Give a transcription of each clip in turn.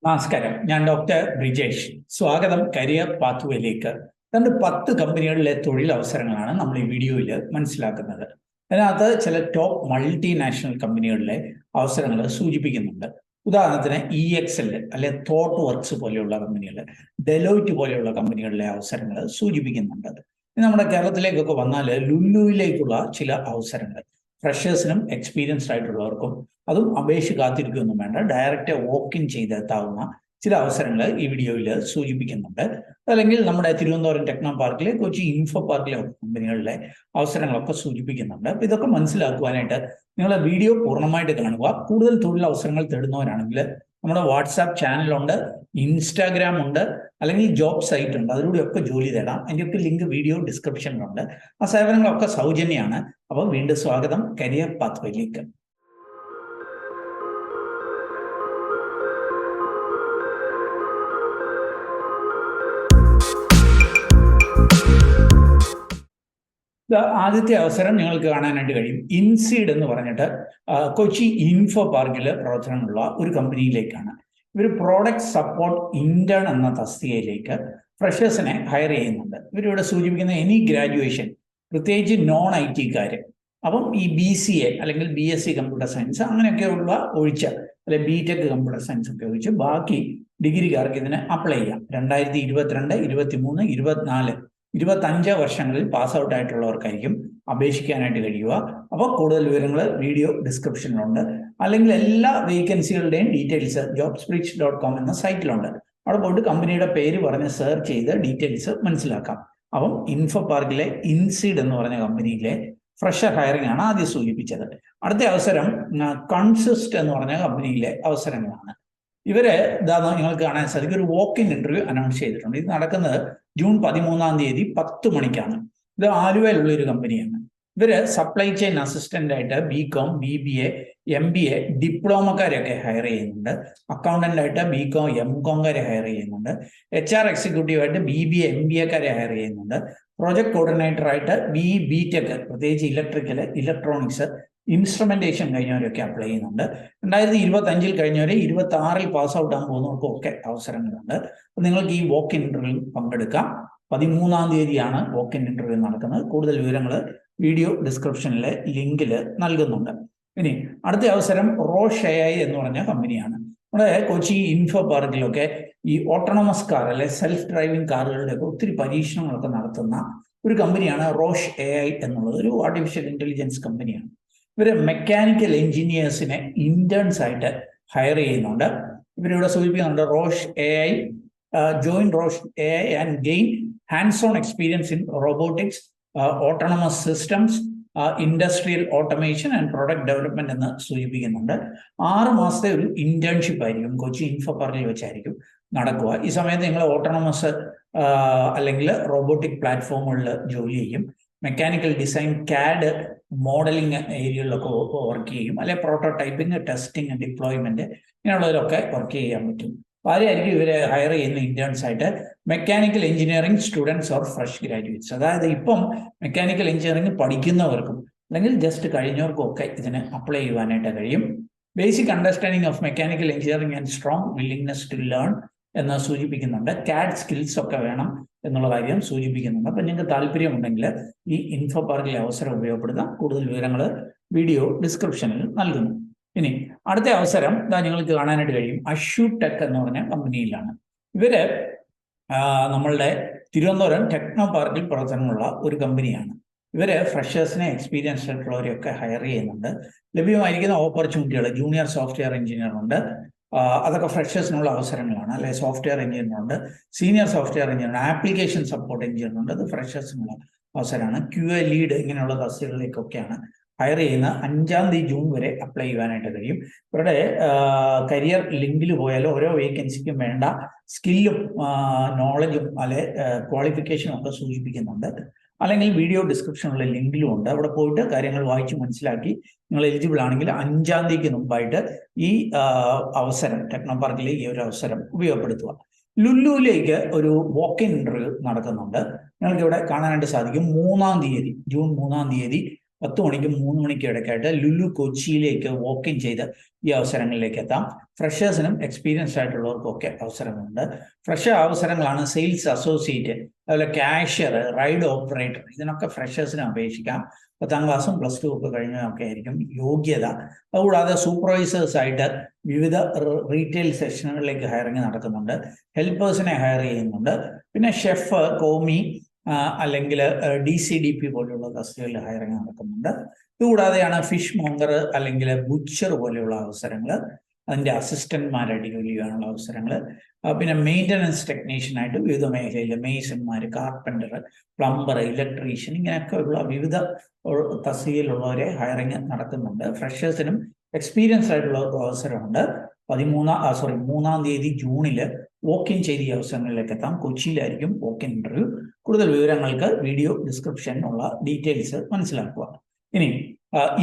നമസ്കാരം, ഞാൻ ഡോക്ടർ ബ്രിജേഷ്. സ്വാഗതം കരിയർ പാത്വേയിലേക്ക്. 10 കമ്പനികളിലെ തൊഴിലവസരങ്ങളാണ് നമ്മൾ ഈ വീഡിയോയിൽ മനസ്സിലാക്കുന്നത്. അതിനകത്ത് ചില ടോപ്പ് മൾട്ടിനാഷണൽ കമ്പനികളിലെ അവസരങ്ങൾ സൂചിപ്പിക്കുന്നുണ്ട്. ഉദാഹരണത്തിന് EXL അല്ലെ തോട്ട് വർക്ക്സ് പോലെയുള്ള കമ്പനികൾ, ഡെലോയിറ്റ് പോലെയുള്ള കമ്പനികളിലെ അവസരങ്ങൾ സൂചിപ്പിക്കുന്നുണ്ട്. നമ്മുടെ കേരളത്തിലേക്കൊക്കെ വന്നാൽ ലുലുവിലേക്കുള്ള ചില അവസരങ്ങൾ ഫ്രഷേഴ്സിനും എക്സ്പീരിയൻസ്ഡ് ആയിട്ടുള്ളവർക്കും, അതും അപേക്ഷ കാത്തിരിക്കുകയൊന്നും വേണ്ട, ഡയറക്റ്റ് വോക്ക് ഇൻ ചെയ്തെത്താവുന്ന ചില അവസരങ്ങൾ ഈ വീഡിയോയിൽ സൂചിപ്പിക്കുന്നുണ്ട്. അല്ലെങ്കിൽ നമ്മുടെ തിരുവനന്തപുരം ടെക്നോ പാർക്കിലെ, കൊച്ചി ഇൻഫോ പാർക്കിലെ കമ്പനികളിലെ അവസരങ്ങളൊക്കെ സൂചിപ്പിക്കുന്നുണ്ട്. അപ്പൊ ഇതൊക്കെ മനസ്സിലാക്കുവാനായിട്ട് നിങ്ങൾ വീഡിയോ പൂർണ്ണമായിട്ട് കാണുക. കൂടുതൽ തൊഴിലവസരങ്ങൾ തേടുന്നവരാണെങ്കിൽ നമ്മുടെ വാട്സാപ്പ് ചാനലുണ്ട്, ഇൻസ്റ്റാഗ്രാം ഉണ്ട്, അല്ലെങ്കിൽ ജോബ് സൈറ്റ് ഉണ്ട്. അതിലൂടെയൊക്കെ ജോലി തേടാം. അതിൻ്റെയൊക്കെ ലിങ്ക് വീഡിയോ ഡിസ്ക്രിപ്ഷനിലുണ്ട്. ആ സേവനങ്ങളൊക്കെ സൗജന്യമാണ്. അപ്പോൾ വീണ്ടും സ്വാഗതം കരിയർ പാത്വേയിലേക്ക്. ആദ്യത്തെ അവസരം നിങ്ങൾക്ക് കാണാനായിട്ട് കഴിയും. ഇൻസീഡ് എന്ന് പറഞ്ഞിട്ട് കൊച്ചി ഇൻഫോ പാർക്കിൽ പ്രവർത്തനമുള്ള ഒരു കമ്പനിയിലേക്കാണ്. ഇവർ പ്രോഡക്റ്റ് സപ്പോർട്ട് ഇന്റേൺ എന്ന തസ്തികയിലേക്ക് ഫ്രഷേഴ്സിനെ ഹയർ ചെയ്യുന്നുണ്ട്. ഇവരിവിടെ സൂചിപ്പിക്കുന്ന എനി ഗ്രാജുവേഷൻ, പ്രത്യേകിച്ച് നോൺ IT-കാർ. അപ്പം ഈ BCA അല്ലെങ്കിൽ BSc കമ്പ്യൂട്ടർ സയൻസ് അങ്ങനെയൊക്കെയുള്ള ഒഴിച്ച്, അല്ലെ BTech കമ്പ്യൂട്ടർ സയൻസ് ഒക്കെ ഒഴിച്ച് ബാക്കി ഡിഗ്രിക്കാർക്ക് ഇതിന് അപ്ലൈ ചെയ്യാം. 2022, 23, 24, 25 വർഷങ്ങളിൽ പാസ് ഔട്ട് ആയിട്ടുള്ളവർക്കായിരിക്കും അപേക്ഷിക്കാനായിട്ട് കഴിയുക. അപ്പോൾ കൂടുതൽ വിവരങ്ങൾ വീഡിയോ ഡിസ്ക്രിപ്ഷനിലുണ്ട്. അല്ലെങ്കിൽ എല്ലാ വേക്കൻസികളുടെയും ഡീറ്റെയിൽസ് jobsbridge.com എന്ന സൈറ്റിലുണ്ട്. അവിടെ പോയിട്ട് കമ്പനിയുടെ പേര് പറഞ്ഞ് സെർച്ച് ചെയ്ത് ഡീറ്റെയിൽസ് മനസ്സിലാക്കാം. അപ്പം ഇൻഫോ പാർക്കിലെ ഇൻസീഡ് എന്ന് പറഞ്ഞ കമ്പനിയിലെ ഫ്രഷർ ഹയറിംഗ് ആണ് ആദ്യം സൂചിപ്പിച്ചത്. അടുത്ത അവസരം കൺസിസ്റ്റ് എന്ന് പറഞ്ഞ കമ്പനിയിലെ അവസരങ്ങളാണ്. ഇവര് നിങ്ങൾക്ക് കാണാൻ സാധിക്കും, ഒരു വോക്ക് ഇൻ ഇന്റർവ്യൂ അനൗൺസ് ചെയ്തിട്ടുണ്ട്. ഇത് നടക്കുന്നത് ജൂൺ 13 10 മണിക്കാണ്. ഇത് ആലുവയിലുള്ള ഒരു കമ്പനിയാണ്. ഇവര് സപ്ലൈ ചെയിൻ അസിസ്റ്റന്റ് ആയിട്ട് BCom, BBA, MBA ഡിപ്ലോമക്കാരെയൊക്കെ ഹയർ ചെയ്യുന്നുണ്ട്. അക്കൗണ്ടന്റ് ആയിട്ട് BCom, MComകാരെ ഹയർ ചെയ്യുന്നുണ്ട്. HR എക്സിക്യൂട്ടീവ് ആയിട്ട് BBA, MBAക്കാരെ ഹയർ ചെയ്യുന്നുണ്ട്. പ്രോജക്ട് കോർഡിനേറ്റർ ആയിട്ട് BTech, പ്രത്യേകിച്ച് ഇലക്ട്രിക്കൽ, ഇലക്ട്രോണിക്സ്, ഇൻസ്ട്രുമെന്റേഷൻ കഴിഞ്ഞവരൊക്കെ അപ്ലൈ ചെയ്യുന്നുണ്ട്. 2025 കഴിഞ്ഞവരെ 26 പാസ് ഔട്ട് ആകാൻ പോകുന്നവർക്കും ഒക്കെ അവസരങ്ങളുണ്ട്. അപ്പൊ നിങ്ങൾക്ക് ഈ വോക്ക് ഇൻ ഇന്റർവ്യൂവിൽ പങ്കെടുക്കാം. 13 വോക്ക് ഇൻ ഇന്റർവ്യൂ നടക്കുന്നത്. കൂടുതൽ വിവരങ്ങൾ വീഡിയോ ഡിസ്ക്രിപ്ഷനിലെ ലിങ്കിൽ നൽകുന്നുണ്ട്. ഇനി അടുത്ത അവസരം റോഷ് AI എന്ന് പറഞ്ഞ കമ്പനിയാണ്. നമ്മുടെ കൊച്ചി ഇൻഫോ പാർക്കിലൊക്കെ ഈ ഓട്ടോണമസ് കാർ അല്ലെ സെൽഫ് ഡ്രൈവിംഗ് കാറുകളുടെ ഒക്കെ ഒത്തിരി പരീക്ഷണങ്ങളൊക്കെ നടത്തുന്ന ഒരു കമ്പനിയാണ് റോഷ് AI എന്നുള്ളത്. ഒരു ആർട്ടിഫിഷ്യൽ ഇന്റലിജൻസ് കമ്പനിയാണ്. ഇവര് മെക്കാനിക്കൽ എഞ്ചിനീയേഴ്സിനെ ഇന്റേൺസ് ആയിട്ട് ഹയർ ചെയ്യുന്നുണ്ട്. ഇവരിവിടെ സൂചിപ്പിക്കുന്നുണ്ട് Rosh AI, join Rosh AI and gain hands on experience in robotics, autonomous systems, industrial automation and product development എന്ന് സൂചിപ്പിക്കുന്നുണ്ട്. 6 മാസത്തെ ഒരു ഇന്റേൺഷിപ്പ് ആയിരിക്കും കൊച്ചി ഇൻഫോ പാർക്കിൽ വെച്ചായിരിക്കും നടക്കുക. ഈ സമയത്ത് നിങ്ങൾ ഓട്ടോണമസ് അല്ലെങ്കിൽ റോബോട്ടിക് പ്ലാറ്റ്ഫോമുകളിൽ ജോലി ചെയ്യും. മെക്കാനിക്കൽ ഡിസൈൻ, CAD മോഡലിംഗ് ഏരിയകളിലൊക്കെ വർക്ക് ചെയ്യും. അല്ലെ പ്രോട്ടോടൈപ്പിംഗ്, ടെസ്റ്റിംഗ്, ഡിപ്ലോയ്മെന്റ് ഇങ്ങനെയുള്ളവരൊക്കെ വർക്ക് ചെയ്യാൻ പറ്റും. അപ്പോൾ ആരെയായിരിക്കും ഇവരെ ഹയർ ചെയ്യുന്ന ഇന്റേൺസ് ആയിട്ട്? Mechanical engineering students or fresh graduates. അതായത് ഇപ്പം മെക്കാനിക്കൽ എഞ്ചിനീയറിംഗ് പഠിക്കുന്നവർക്കും അല്ലെങ്കിൽ ജസ്റ്റ് കഴിഞ്ഞവർക്കും ഒക്കെ ഇതിന് അപ്ലൈ ചെയ്യുവാനായിട്ട് കഴിയും. Basic understanding of mechanical engineering and strong willingness to learn എന്ന് സൂചിപ്പിക്കുന്നുണ്ട്. CAD സ്കിൽസ് ഒക്കെ വേണം എന്നുള്ള കാര്യം സൂചിപ്പിക്കുന്നുണ്ട്. അപ്പം നിങ്ങൾക്ക് താല്പര്യമുണ്ടെങ്കിൽ ഈ ഇൻഫോ പാർക്കിലെ അവസരം ഉപയോഗപ്പെടുത്താം. കൂടുതൽ വിവരങ്ങൾ വീഡിയോ ഡിസ്ക്രിപ്ഷനിൽ നൽകുന്നു. ഇനി അടുത്ത അവസരം നിങ്ങൾക്ക് കാണാനായിട്ട് കഴിയും. അഷ്യൂടെക് എന്ന് പറഞ്ഞ കമ്പനിയിലാണ്. ഇവര് നമ്മളുടെ തിരുവനന്തപുരം ടെക്നോ പാർക്കിൽ പ്രവർത്തനമുള്ള ഒരു കമ്പനിയാണ്. ഇവര് ഫ്രഷേഴ്സിനെ, എക്സ്പീരിയൻസ്ഡ് ആയിട്ടുള്ളവരെയൊക്കെ ഹയർ ചെയ്യുന്നുണ്ട്. ലഭ്യമായിരിക്കുന്ന ഓപ്പർച്യൂണിറ്റികൾ ജൂനിയർ സോഫ്റ്റ്വെയർ എഞ്ചിനീയർ ഉണ്ട്. അതൊക്കെ ഫ്രഷേഴ്സിനുള്ള അവസരങ്ങളാണ്. അല്ലെ സോഫ്റ്റ്വെയർ എഞ്ചിനീയറുണ്ട്, senior software engineer, application support എഞ്ചിനീയറുണ്ട്. അത് ഫ്രഷേഴ്സിനുള്ള അവസരമാണ്. QA ലീഡ് ഇങ്ങനെയുള്ള തസ്തികകളിലേക്കൊക്കെയാണ് ഹയർ ചെയ്യുന്ന. 5 ജൂൺ വരെ അപ്ലൈ ചെയ്യുവാനായിട്ട് കഴിയും. ഇവരുടെ കരിയർ ലിങ്കിൽ പോയാൽ ഓരോ വേക്കൻസിക്കും വേണ്ട സ്കില്ലും നോളജും അല്ലെ ക്വാളിഫിക്കേഷനും ഒക്കെ സൂചിപ്പിക്കുന്നുണ്ട്. അല്ലെങ്കിൽ വീഡിയോ ഡിസ്ക്രിപ്ഷനുള്ള ലിങ്കിലും ഉണ്ട്. അവിടെ പോയിട്ട് കാര്യങ്ങൾ വായിച്ച് മനസ്സിലാക്കി നിങ്ങൾ എലിജിബിൾ ആണെങ്കിൽ 5 മുമ്പായിട്ട് ഈ അവസരം, ടെക്നോ പാർക്കിലെ ഈ ഒരു അവസരം ഉപയോഗപ്പെടുത്തുക. ലുലുവിലേക്ക് ഒരു വോക്ക് ഇൻ ഇന്റർവ്യൂ നടക്കുന്നുണ്ട്. നിങ്ങൾക്ക് ഇവിടെ കാണാനായിട്ട് സാധിക്കും. ജൂൺ 3 10 മണിക്കും 3 മണിക്കും ഇടയ്ക്കായിട്ട് ലുലു കൊച്ചിയിലേക്ക് വോക്ക് ഇൻ ചെയ്ത് ഈ അവസരങ്ങളിലേക്ക് എത്താം. ഫ്രഷേഴ്സിനും എക്സ്പീരിയൻസ്ഡ് ആയിട്ടുള്ളവർക്കും ഒക്കെ അവസരങ്ങളുണ്ട്. ഫ്രഷ് അവസരങ്ങളാണ് സെയിൽസ് അസോസിയേറ്റ്, അതുപോലെ കാഷ്യർ, റൈഡ് ഓപ്പറേറ്റർ, ഇതിനൊക്കെ ഫ്രഷേഴ്സിന് അപേക്ഷിക്കാം. 10ാം ക്ലാസ്സും +2 ഒക്കെ കഴിഞ്ഞതൊക്കെ ആയിരിക്കും യോഗ്യത. അതുകൂടാതെ സൂപ്പർവൈസേഴ്സ് ആയിട്ട് വിവിധ റീറ്റെയിൽ സെക്ഷനുകളിലേക്ക് ഹയറിങ് നടക്കുന്നുണ്ട്. ഹെൽപ്പേഴ്സിനെ ഹയർ ചെയ്യുന്നുണ്ട്. പിന്നെ ഷെഫ്, കോമി അല്ലെങ്കിൽ DCDP പോലെയുള്ള തസ്തികകളിൽ ഹയറിങ് നടക്കുന്നുണ്ട്. ഇതുകൂടാതെയാണ് ഫിഷ് മോങ്കർ അല്ലെങ്കിൽ ബുച്ചർ പോലെയുള്ള അവസരങ്ങൾ, അതിൻ്റെ അസിസ്റ്റന്റ്മാരായിട്ട് ജോലി ചെയ്യാനുള്ള അവസരങ്ങൾ, പിന്നെ മെയിൻ്റനൻസ് ടെക്നീഷ്യനായിട്ട് വിവിധ മേഖലയിൽ മേസന്മാർ, കാർപ്പൻ്റർ, പ്ലംബർ, ഇലക്ട്രീഷ്യൻ, ഇങ്ങനെയൊക്കെയുള്ള വിവിധ തസ്തികയിലുള്ളവരെ ഹയറിങ് നടക്കുന്നുണ്ട്. ഫ്രഷേഴ്സിനും എക്സ്പീരിയൻസ് ആയിട്ടുള്ളവർക്ക് അവസരമുണ്ട്. 3-ാം തീയതി ജൂണിൽ വോക്ക് ഇൻ ചെയ്ത ഈ അവസരങ്ങളിലേക്ക് എത്താം. കൊച്ചിയിലായിരിക്കും വോക്ക് ഇൻ ഇന്റർവ്യൂ. കൂടുതൽ വിവരങ്ങൾക്ക് വീഡിയോ ഡിസ്ക്രിപ്ഷനിലുള്ള ഡീറ്റെയിൽസ് മനസ്സിലാക്കുക. ഇനി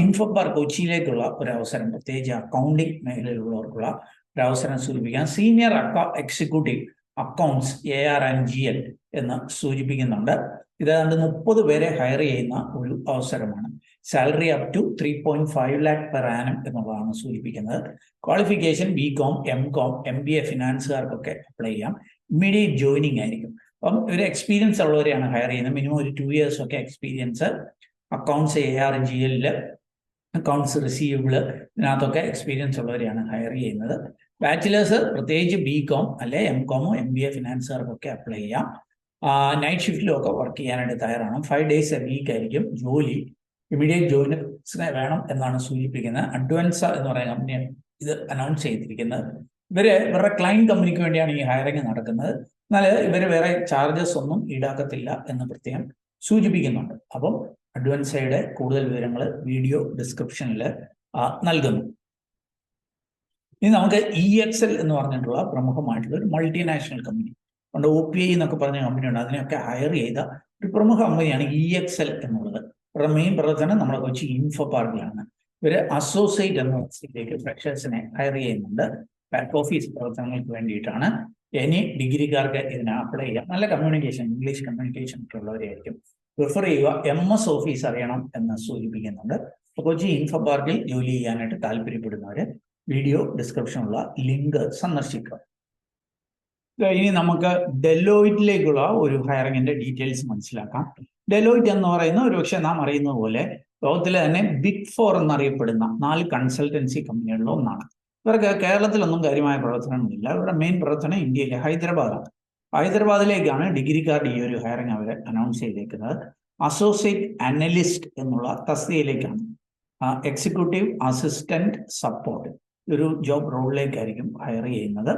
ഇൻഫോപാർക്ക് കൊച്ചിയിലേക്കുള്ള ഒരു അവസരം, പ്രത്യേകിച്ച് അക്കൗണ്ടിംഗ് മേഖലയിലുള്ളവർക്കുള്ള ഒരു അവസരം സൂചിപ്പിക്കാം. സീനിയർ എക്സിക്യൂട്ടീവ് അക്കൗണ്ട്സ് AR&GL എന്ന് സൂചിപ്പിക്കുന്നുണ്ട്. ഇത് 30 പേരെ ഹയർ ചെയ്യുന്ന ഒരു അവസരമാണ്. Salary up to 3.5 lakh per annum എന്നുള്ളതാണ് സൂചിപ്പിക്കുന്നത്. ക്വാളിഫിക്കേഷൻ BCom, MCom, MBA ഫിനാൻസുകാർക്കൊക്കെ അപ്ലൈ ചെയ്യാം. ഇമ്മീഡിയറ്റ് ജോയിനിങ് ആയിരിക്കും. അപ്പം ഒരു എക്സ്പീരിയൻസ് ഉള്ളവരെയാണ് ഹയർ ചെയ്യുന്നത്. മിനിമം ഒരു 2 years ഒക്കെ experience accounts AR&GL, accounts receivable, ഇതിനകത്തൊക്കെ എക്സ്പീരിയൻസ് ഉള്ളവരെയാണ് ഹയർ ചെയ്യുന്നത്. ബാച്ചിലേഴ്സ് പ്രത്യേകിച്ച് BCom അല്ലെ MCom, MBA ഫിനാൻസുകാർക്കൊക്കെ അപ്ലൈ ചെയ്യാം. നൈറ്റ് ഷിഫ്റ്റിലും ഒക്കെ വർക്ക് ചെയ്യാനായിട്ട് തയ്യാറാണ്. 5 days a week ആയിരിക്കും ജോലി. ഇമ്മീഡിയറ്റ് ജോയിനേഴ്സിനെ വേണം എന്നാണ് സൂചിപ്പിക്കുന്നത്. അഡ്വാൻസ എന്ന് പറയുന്ന കമ്പനിയാണ് ഇത് അനൗൺസ് ചെയ്തിരിക്കുന്നത്. ഇവരുടെ ക്ലയന്റ് കമ്പനിക്ക് വേണ്ടിയാണ് ഈ ഹയറിംഗ് നടക്കുന്നത്. എന്നാൽ ഇവർ വേറെ ചാർജസ് ഒന്നും ഈടാക്കത്തില്ല എന്ന് പ്രത്യേകം സൂചിപ്പിക്കുന്നുണ്ട്. അപ്പം അഡ്വാൻസയുടെ കൂടുതൽ വിവരങ്ങൾ വീഡിയോ ഡിസ്ക്രിപ്ഷനിൽ നൽകുന്നു. ഇനി നമുക്ക് EXL എന്ന് പറഞ്ഞിട്ടുള്ള പ്രമുഖമായിട്ടുള്ള ഒരു മൾട്ടിനാഷണൽ കമ്പനി ഉണ്ട്. OPI എന്നൊക്കെ പറഞ്ഞ കമ്പനിയുണ്ട്. അതിനെയൊക്കെ ഹയർ ചെയ്ത ഒരു പ്രമുഖ കമ്പനിയാണ് EXL എന്നുള്ളത്. ഇവരുടെ മെയിൻ പ്രവർത്തനം നമ്മുടെ കൊച്ചി ഇൻഫോ പാർക്കിലാണ്. ഇവർ അസോസിയേറ്റ് എന്ന തസ്തികയിലേക്ക് ഫ്രഷേഴ്സിനെ ഹയർ ചെയ്യുന്നുണ്ട്. ബാക്ക് ഓഫീസ് പ്രവർത്തനങ്ങൾക്ക് വേണ്ടിയിട്ടാണ്. ഇനി ഡിഗ്രിക്കാർക്ക് ഇതിനെ അപ്ലൈ ചെയ്യാം. നല്ല കമ്മ്യൂണിക്കേഷൻ, ഇംഗ്ലീഷ് കമ്മ്യൂണിക്കേഷൻ ഒക്കെ ഉള്ളവരായിരിക്കും പ്രിഫർ ചെയ്യുക. MS ഓഫീസ് അറിയണം എന്ന് സൂചിപ്പിക്കുന്നുണ്ട്. കൊച്ചി ഇൻഫോ പാർക്കിൽ ജോലി ചെയ്യാനായിട്ട് താല്പര്യപ്പെടുന്നവർ വീഡിയോ ഡിസ്ക്രിപ്ഷനുള്ള ലിങ്ക് സന്ദർശിക്കുക. ഇനി നമുക്ക് ഡെലോയിറ്റിലേക്കുള്ള ഒരു ഹയറിങ്ങിന്റെ ഡീറ്റെയിൽസ് മനസ്സിലാക്കാം. ഡെലോയിറ്റ് എന്ന് പറയുന്ന ഒരുപക്ഷെ നാം അറിയുന്നത് പോലെ ലോകത്തിലെ തന്നെ Big 4 എന്നറിയപ്പെടുന്ന 4 കൺസൾട്ടൻസി കമ്പനികളിൽ ഒന്നാണ്. ഇവർക്ക് കേരളത്തിലൊന്നും കാര്യമായ പ്രവർത്തനങ്ങളില്ല. ഇവരുടെ മെയിൻ പ്രവർത്തനം ഇന്ത്യയിലെ ഹൈദരാബാദാണ്. ഹൈദരാബാദിലേക്കാണ് ഡിഗ്രിക്കാരുടെ ഈ ഒരു ഹയറിംഗ് അവർ അനൗൺസ് ചെയ്തേക്കുന്നത്. അസോസിയേറ്റ് അനലിസ്റ്റ് എന്നുള്ള തസ്തികയിലേക്കാണ്. എക്സിക്യൂട്ടീവ് അസിസ്റ്റന്റ് സപ്പോർട്ട് ഒരു ജോബ് റോളിലേക്കായിരിക്കും ഹയർ ചെയ്യുന്നത്.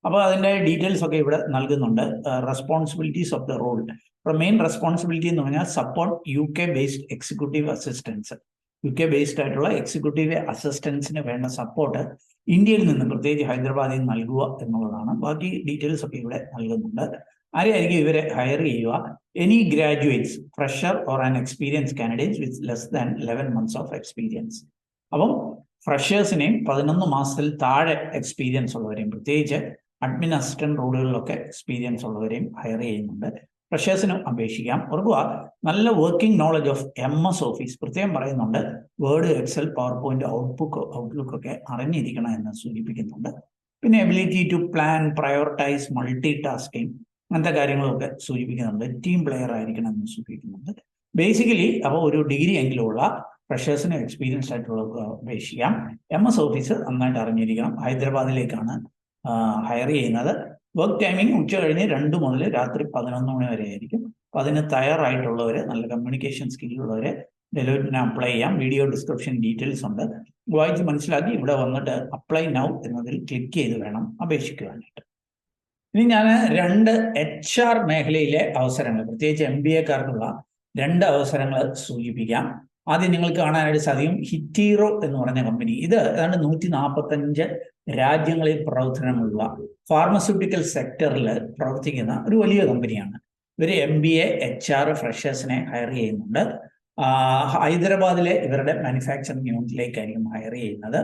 അപ്പോൾ അതിൻ്റെ ഡീറ്റെയിൽസ് ഒക്കെ ഇവിടെ നൽകുന്നുണ്ട്. Responsibilities of the role. Main responsibility എന്ന് പറഞ്ഞാൽ support UK based executive assistants. UK based ആയിട്ടുള്ള എക്സിക്യൂട്ടീവ് അസിസ്റ്റൻസിന് വേണ്ട സപ്പോർട്ട് ഇന്ത്യയിൽ നിന്ന്, പ്രത്യേകിച്ച് ഹൈദരാബാദിൽ നിന്ന് നൽകുക എന്നുള്ളതാണ്. ബാക്കി ഡീറ്റെയിൽസ് ഒക്കെ ഇവിടെ നൽകുന്നുണ്ട്. ആരെയായിരിക്കും ഇവരെ ഹയർ ചെയ്യുക? Any graduates, fresher or an experience candidates with less than 11 months of experience. അപ്പം ഫ്രഷേഴ്സിനെയും 11 മാസത്തിൽ താഴെ എക്സ്പീരിയൻസ് ഉള്ളവരെയും, പ്രത്യേകിച്ച് അഡ്മിൻ അസിസ്റ്റന്റ് റോളുകളിലൊക്കെ എക്സ്പീരിയൻസ് ഉള്ളവരെയും ഹയർ ചെയ്യുന്നുണ്ട്. ഫ്രഷേഴ്സിനും അപേക്ഷിക്കാം. ഓർക്കുക, നല്ല working knowledge of MS office പ്രത്യേകം പറയുന്നുണ്ട്. Word, excel, PowerPoint, outlook ഒക്കെ അറിഞ്ഞിരിക്കണം എന്ന് സൂചിപ്പിക്കുന്നുണ്ട്. പിന്നെ ability to plan, prioritise, multi tasking, അങ്ങനത്തെ കാര്യങ്ങളൊക്കെ സൂചിപ്പിക്കുന്നുണ്ട്. ടീം പ്ലെയർ ആയിരിക്കണം എന്ന് സൂചിപ്പിക്കുന്നുണ്ട്. ബേസിക്കലി അപ്പോൾ ഒരു ഡിഗ്രി എങ്കിലുള്ള ഫ്രഷേഴ്സിന് എക്സ്പീരിയൻസ് ആയിട്ടുള്ളവർക്ക് അപേക്ഷിക്കാം. MS ഓഫീസ് നന്നായിട്ട് അറിഞ്ഞിരിക്കണം. ഹൈദരാബാദിലേക്കാണ് ഹയർ ചെയ്യുന്നത്. വർക്ക് ടൈമിംഗ് ഉച്ച കഴിഞ്ഞ് 2 മുതൽ രാത്രി 11 മണി വരെ ആയിരിക്കും. അപ്പോൾ അതിന് തയ്യാറായിട്ടുള്ളവർ, നല്ല കമ്മ്യൂണിക്കേഷൻ സ്കില്ലുള്ളവരെ ഡെലോയിറ്റിന് അപ്ലൈ ചെയ്യാം. വീഡിയോ ഡിസ്ക്രിപ്ഷൻ ഡീറ്റെയിൽസ് ഉണ്ട്. വായിച്ച് മനസ്സിലാക്കി ഇവിടെ വന്നിട്ട് അപ്ലൈ നൗ എന്നതിൽ ക്ലിക്ക് ചെയ്ത് വേണം അപേക്ഷിക്കുവാനായിട്ട്. ഇനി ഞാൻ 2 HR മേഖലയിലെ അവസരങ്ങൾ, പ്രത്യേകിച്ച് MBAക്കാർക്കുള്ള 2 അവസരങ്ങൾ സൂചിപ്പിക്കാം. ആദ്യം നിങ്ങൾക്ക് കാണാനായിട്ട് സാധിക്കും ഹിറ്റീറോ എന്ന് പറഞ്ഞ കമ്പനി. ഇത് ഏതാണ്ട് 145 രാജ്യങ്ങളിൽ പ്രവർത്തനമുള്ള ഫാർമസ്യൂട്ടിക്കൽ സെക്ടറിൽ പ്രവർത്തിക്കുന്ന ഒരു വലിയ കമ്പനിയാണ്. ഇവർ MBA HR ഫ്രഷേഴ്സിനെ ഹയർ ചെയ്യുന്നുണ്ട്. ഹൈദരാബാദിലെ ഇവരുടെ മാനുഫാക്ചറിങ് യൂണിറ്റിലേക്കായിരിക്കും ഹയർ ചെയ്യുന്നത്.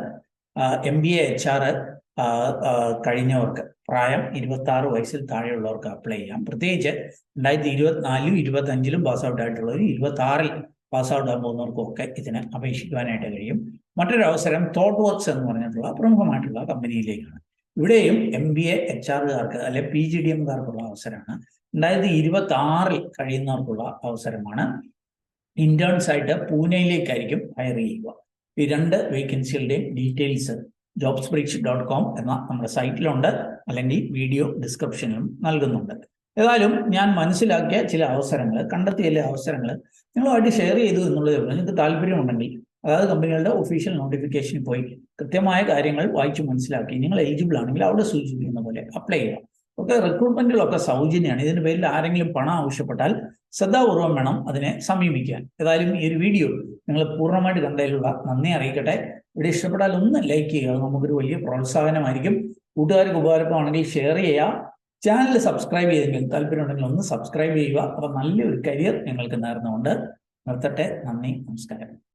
MBA HR കഴിഞ്ഞവർക്ക്, പ്രായം 26 വയസ്സിൽ താഴെയുള്ളവർക്ക് അപ്ലൈ ചെയ്യാം. പ്രത്യേകിച്ച് 2024-25 പാസ് ഔട്ട് ആയിട്ടുള്ളവർ 26-ൽ പാസ് ഔട്ട് ആകാൻ പോകുന്നവർക്കും ഒക്കെ ഇതിന് അപേക്ഷിക്കുവാനായിട്ട് കഴിയും. മറ്റൊരു അവസരം തോട്ട് വർക്ക്സ് എന്ന് പറഞ്ഞിട്ടുള്ള പ്രമുഖമായിട്ടുള്ള കമ്പനിയിലേക്കാണ്. ഇവിടെയും MBA HR-കാർക്ക് അല്ലെ PGDM-കാർക്കുള്ള അവസരമാണ്. 2026 കഴിയുന്നവർക്കുള്ള അവസരമാണ്. ഇന്റേൺസ് ആയിട്ട് പൂനെയിലേക്കായിരിക്കും ഹയർ ചെയ്യുക. ഈ 2 വേക്കൻസികളുടെയും ഡീറ്റെയിൽസ് jobsbridge.com എന്ന നമ്മുടെ സൈറ്റിലുണ്ട്, അല്ലെങ്കിൽ വീഡിയോ ഡിസ്ക്രിപ്ഷനിലും നൽകുന്നുണ്ട്. ഏതായാലും ഞാൻ മനസ്സിലാക്കിയ ചില അവസരങ്ങൾ, കണ്ടെത്തിയ ചില അവസരങ്ങൾ നിങ്ങളുമായിട്ട് ഷെയർ ചെയ്തു എന്നുള്ളതേ ഉള്ളൂ. നിങ്ങൾക്ക് താല്പര്യമുണ്ടെങ്കിൽ അതായത് കമ്പനികളുടെ ഒഫീഷ്യൽ നോട്ടിഫിക്കേഷനിൽ പോയി കൃത്യമായ കാര്യങ്ങൾ വായിച്ച് മനസ്സിലാക്കി നിങ്ങൾ എലിജിബിൾ ആണെങ്കിൽ അവിടെ സൂചിപ്പിക്കുന്ന പോലെ അപ്ലൈ ചെയ്യുക. ഒക്കെ റിക്രൂട്ട്മെന്റുകളൊക്കെ സൗജന്യമാണ്. ഇതിന് പേരിൽ ആരെങ്കിലും പണം ആവശ്യപ്പെട്ടാൽ ശ്രദ്ധാപൂർവം വേണം അതിനെ സമീപിക്കാൻ. ഏതായാലും ഈ ഒരു വീഡിയോ നിങ്ങൾ പൂർണ്ണമായിട്ട് കണ്ടതിലുള്ള നന്ദി അറിയിക്കട്ടെ. ഇവിടെ ഇഷ്ടപ്പെട്ടാൽ ഒന്ന് ലൈക്ക് ചെയ്യുക, നമുക്കൊരു വലിയ പ്രോത്സാഹനമായിരിക്കും. കൂട്ടുകാർക്ക് ഉപകാരപ്രദമാണെങ്കിൽ ഷെയർ ചെയ്യുക. ചാനൽ സബ്സ്ക്രൈബ് ചെയ്തെങ്കിൽ താല്പര്യമുണ്ടെങ്കിൽ ഒന്ന് സബ്സ്ക്രൈബ് ചെയ്യുക. അപ്പം നല്ലൊരു കരിയർ നിങ്ങൾക്ക് നേർന്നുകൊണ്ട് നിർത്തട്ടെ. നന്ദി, നമസ്കാരം.